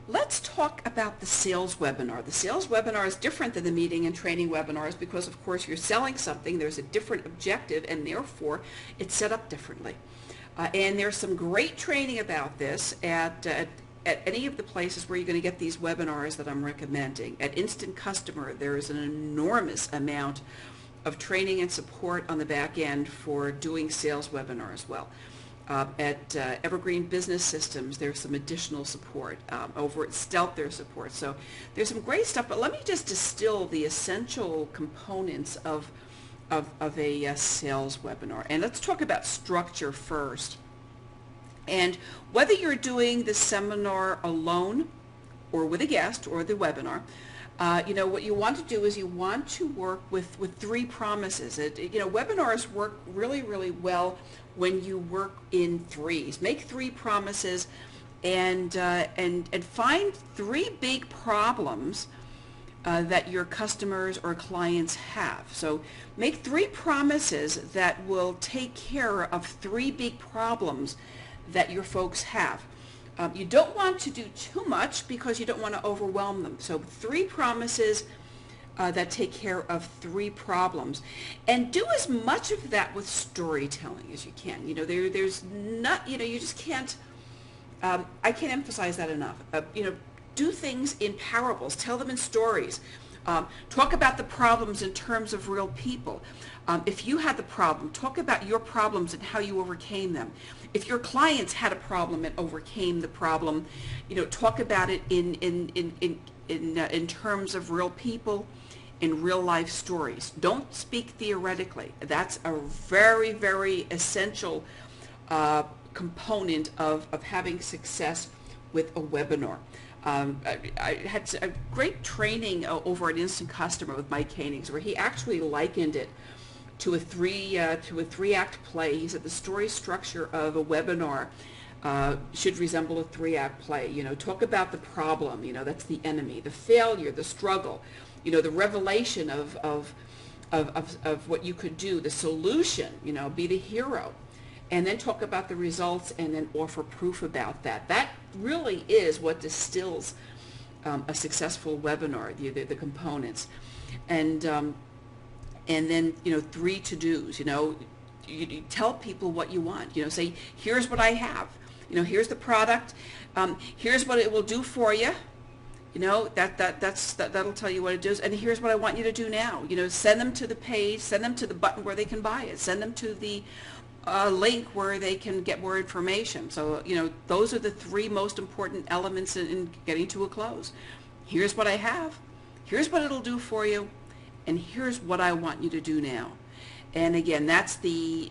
Let's talk about the sales webinar. The sales webinar is different than the meeting and training webinars because, of course, you're selling something. There's a different objective, and therefore it's set up differently. And there's some great training about this at any of the places where you're going to get these webinars that I'm recommending. At Instant Customer, there is an enormous amount of training and support on the back end for doing sales webinars well. At Evergreen Business Systems, there's some additional support. Over at Stealth, there's support. So there's some great stuff, but let me just distill the essential components of a sales webinar. And let's talk about structure first. And whether you're doing the seminar alone or with a guest or the webinar, what you want to do is you want to work with three promises. Webinars work really, really well when you work in threes. Make three promises and find three big problems that your customers or clients have. So make three promises that will take care of three big problems that your folks have. You don't want to do too much because you don't want to overwhelm them. So three promises that take care of three problems, and do as much of that with storytelling as you can. There's not, you just can't. I can't emphasize that enough. Do things in parables. Tell them in stories. Talk about the problems in terms of real people. If you had the problem, talk about your problems and how you overcame them. If your clients had a problem and overcame the problem, talk about it in terms of real people, in real life stories. Don't speak theoretically. That's a very, very essential component of having success with a webinar. I had a great training over at Instant Customer with Mike Koenigs, where he actually likened it to a three-act play. He said the story structure of a webinar should resemble a three-act play. Talk about the problem. That's the enemy. The failure, the struggle. The revelation of what you could do. The solution. Be the hero. And then talk about the results, and then offer proof about that. That really is what distills a successful webinar, the components. And then, three to-dos. You tell people what you want. Say, here's what I have. Here's the product. Here's what it will do for you. That'll tell you what it does. And here's what I want you to do now. Send them to the page. Send them to the button where they can buy it. Send them to the link where they can get more information. So, those are the three most important elements in getting to a close. Here's what I have. Here's what it'll do for you. And here's what I want you to do now. And again, that's the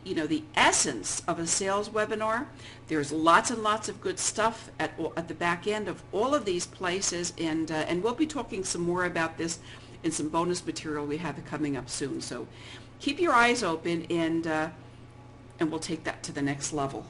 essence of a sales webinar. There's lots and lots of good stuff at the back end of all of these places, and we'll be talking some more about this in some bonus material we have coming up soon. So keep your eyes open, and we'll take that to the next level.